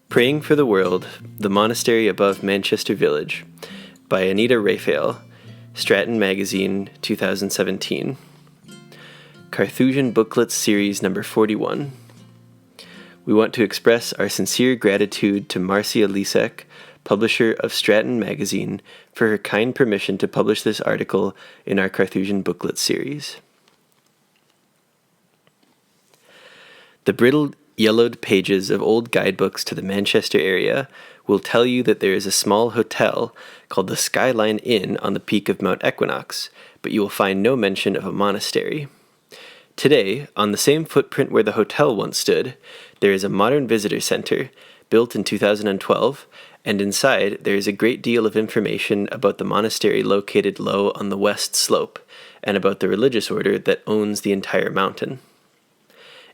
Praying for the World, The Monastery Above Manchester Village by Anita Raphael, Stratton Magazine, 2017. Carthusian Booklets Series number 41. We want to express our sincere gratitude to Marcia Lisek, publisher of Stratton Magazine, for her kind permission to publish this article in our Carthusian Booklet series. The brittle, yellowed pages of old guidebooks to the Manchester area will tell you that there is a small hotel called the Skyline Inn on the peak of Mount Equinox, but you will find no mention of a monastery. Today, on the same footprint where the hotel once stood, there is a modern visitor center, built in 2012, and inside there is a great deal of information about the monastery located low on the west slope, and about the religious order that owns the entire mountain.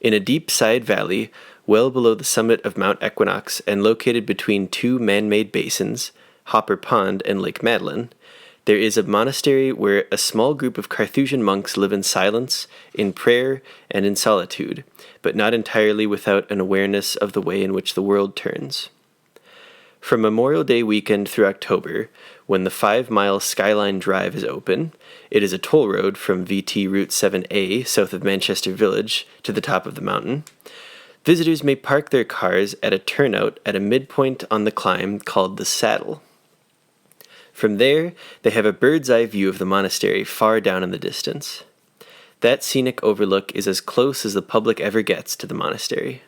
In a deep side valley, well below the summit of Mount Equinox and located between two man-made basins, Hopper Pond and Lake Madeline, there is a monastery where a small group of Carthusian monks live in silence, in prayer, and in solitude, but not entirely without an awareness of the way in which the world turns. From Memorial Day weekend through October, when the 5-mile Skyline Drive is open, it is a toll road from VT Route 7A south of Manchester Village to the top of the mountain. Visitors may park their cars at a turnout at a midpoint on the climb called the Saddle. From there, they have a bird's-eye view of the monastery far down in the distance. That scenic overlook is as close as the public ever gets to the monastery.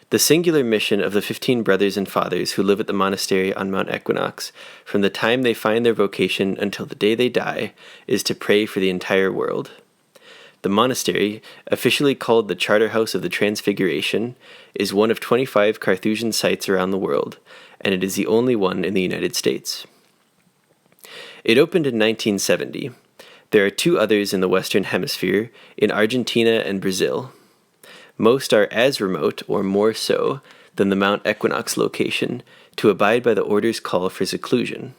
The singular mission of the 15 brothers and fathers who live at the monastery on Mount Equinox, from the time they find their vocation until the day they die, is to pray for the entire world. The monastery, officially called the Charterhouse of the Transfiguration, is one of 25 Carthusian sites around the world, and it is the only one in the United States. It opened in 1970. There are 2 others in the Western Hemisphere, in Argentina and Brazil. Most are as remote, or more so, than the Mount Equinox location, to abide by the order's call for seclusion.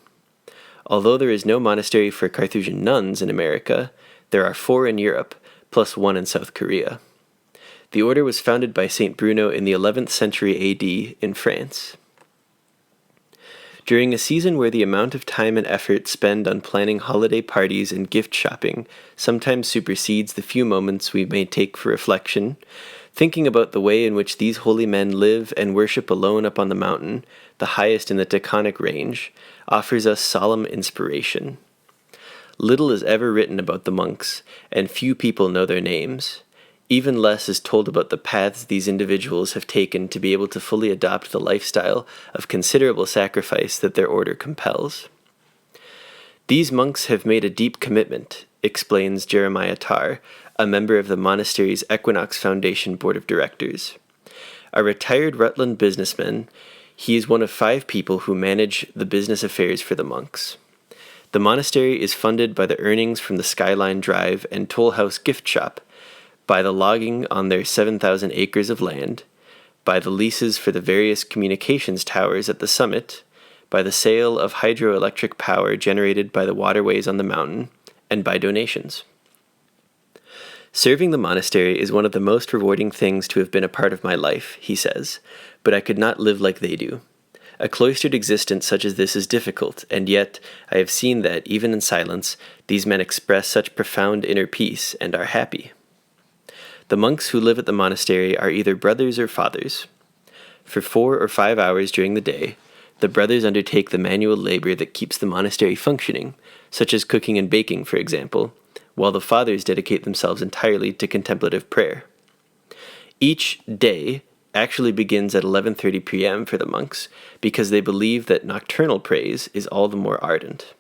Although there is no monastery for Carthusian nuns in America, there are 4 in Europe, plus 1 in South Korea. The order was founded by St. Bruno in the 11th century AD in France. During a season where the amount of time and effort spent on planning holiday parties and gift shopping sometimes supersedes the few moments we may take for reflection, thinking about the way in which these holy men live and worship alone up on the mountain, the highest in the Taconic Range, offers us solemn inspiration. Little is ever written about the monks, and few people know their names. Even less is told about the paths these individuals have taken to be able to fully adopt the lifestyle of considerable sacrifice that their order compels. These monks have made a deep commitment, explains Jeremiah Tarr, a member of the monastery's Equinox Foundation Board of Directors. A retired Rutland businessman, he is one of 5 people who manage the business affairs for the monks. The monastery is funded by the earnings from the Skyline Drive and Toll House gift shop, by the logging on their 7,000 acres of land, by the leases for the various communications towers at the summit, by the sale of hydroelectric power generated by the waterways on the mountain, and by donations. Serving the monastery is one of the most rewarding things to have been a part of my life, he says, but I could not live like they do. A cloistered existence such as this is difficult, and yet I have seen that, even in silence, these men express such profound inner peace and are happy. The monks who live at the monastery are either brothers or fathers. For 4 or 5 hours during the day, the brothers undertake the manual labor that keeps the monastery functioning, such as cooking and baking, for example, while the fathers dedicate themselves entirely to contemplative prayer. Each day actually begins at 11:30 p.m. for the monks, because they believe that nocturnal praise is all the more ardent.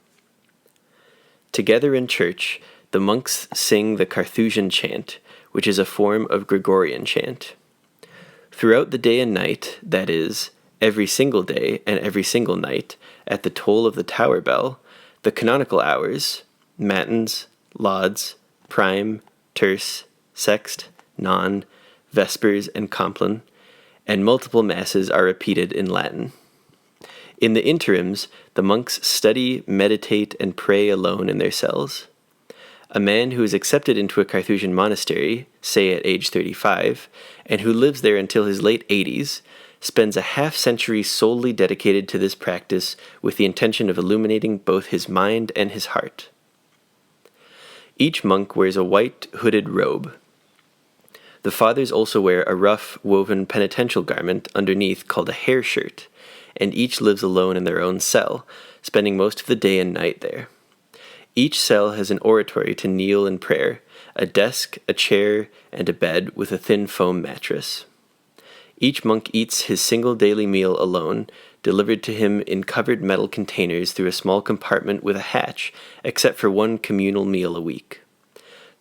Together in church, the monks sing the Carthusian chant, which is a form of Gregorian chant. Throughout the day and night, that is, every single day and every single night, at the toll of the tower bell, the canonical hours, matins, lauds, prime, terce, sext, non, vespers, and compline, and multiple masses are repeated in Latin. In the interims, the monks study, meditate, and pray alone in their cells. A man who is accepted into a Carthusian monastery, say at age 35, and who lives there until his late 80s, spends a half-century solely dedicated to this practice with the intention of illuminating both his mind and his heart. Each monk wears a white hooded robe. The fathers also wear a rough, woven penitential garment underneath called a hair shirt, and each lives alone in their own cell, spending most of the day and night there. Each cell has an oratory to kneel in prayer, a desk, a chair, and a bed with a thin foam mattress. Each monk eats his single daily meal alone, delivered to him in covered metal containers through a small compartment with a hatch, except for one communal meal a week.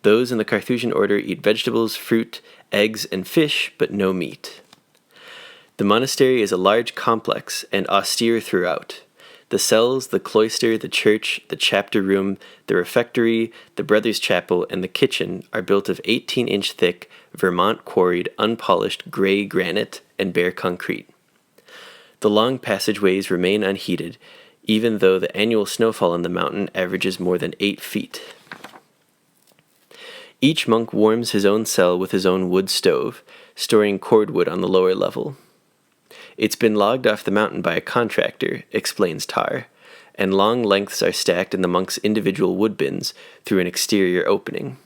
Those in the Carthusian order eat vegetables, fruit, eggs, and fish, but no meat. The monastery is a large complex and austere throughout. The cells, the cloister, the church, the chapter room, the refectory, the brothers' chapel, and the kitchen are built of 18-inch thick, Vermont quarried, unpolished gray granite and bare concrete. The long passageways remain unheated, even though the annual snowfall on the mountain averages more than 8 feet. Each monk warms his own cell with his own wood stove, storing cordwood on the lower level. It's been logged off the mountain by a contractor, explains Tar, and long lengths are stacked in the monk's individual wood bins through an exterior opening.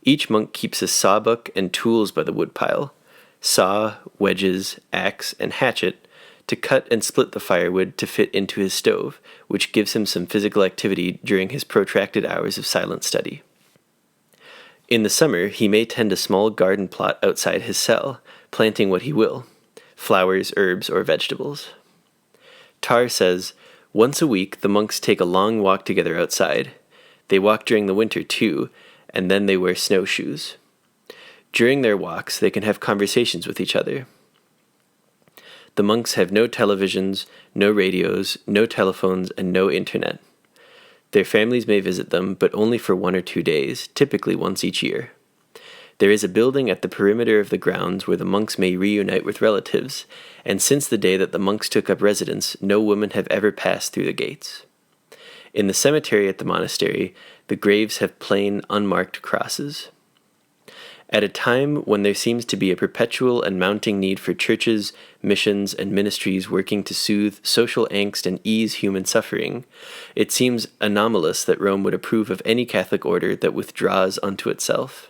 Each monk keeps a sawbuck and tools by the woodpile, saw, wedges, axe, and hatchet, to cut and split the firewood to fit into his stove, which gives him some physical activity during his protracted hours of silent study. In the summer, he may tend a small garden plot outside his cell, planting what he will, flowers, herbs, or vegetables. Tar says, once a week the monks take a long walk together outside. They walk during the winter too, and then they wear snowshoes. During their walks, they can have conversations with each other. The monks have no televisions, no radios, no telephones, and no internet. Their families may visit them, but only for 1 or 2 days, typically once each year. There is a building at the perimeter of the grounds where the monks may reunite with relatives, and since the day that the monks took up residence, no women have ever passed through the gates. In the cemetery at the monastery, the graves have plain, unmarked crosses. At a time when there seems to be a perpetual and mounting need for churches, missions, and ministries working to soothe social angst and ease human suffering, it seems anomalous that Rome would approve of any Catholic order that withdraws unto itself.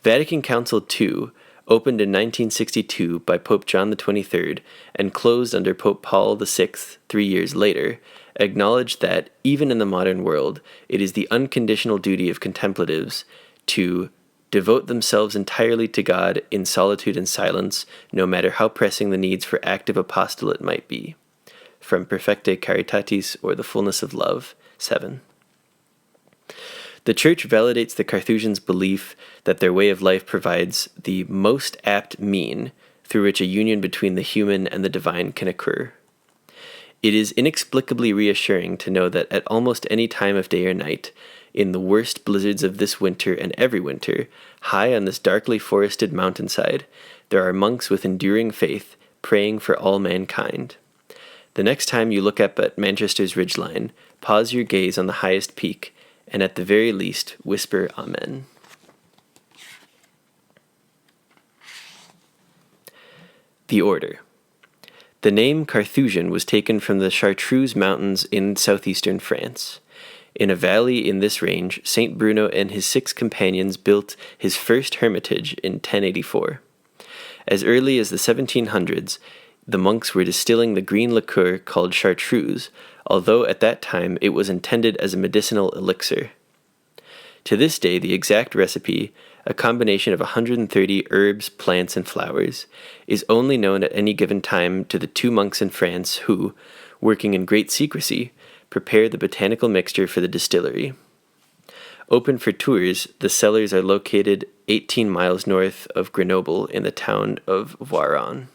Vatican Council II, opened in 1962 by Pope John XXIII and closed under Pope Paul VI 3 years later, acknowledged that, even in the modern world, it is the unconditional duty of contemplatives to devote themselves entirely to God in solitude and silence, no matter how pressing the needs for active apostolate might be. From Perfecte Caritatis, or The Fullness of Love, 7. The Church validates the Carthusians' belief that their way of life provides the most apt mean through which a union between the human and the divine can occur. It is inexplicably reassuring to know that at almost any time of day or night, in the worst blizzards of this winter and every winter, high on this darkly forested mountainside, there are monks with enduring faith praying for all mankind. The next time you look up at Manchester's ridgeline, pause your gaze on the highest peak, and at the very least, whisper Amen. The Order. The name Carthusian was taken from the Chartreuse Mountains in southeastern France. In a valley in this range, Saint Bruno and his 6 companions built his first hermitage in 1084. As early as the 1700s, the monks were distilling the green liqueur called chartreuse, although at that time it was intended as a medicinal elixir. To this day, the exact recipe, a combination of 130 herbs, plants, and flowers, is only known at any given time to the 2 monks in France who, working in great secrecy, prepare the botanical mixture for the distillery. Open for tours, the cellars are located 18 miles north of Grenoble in the town of Voiron.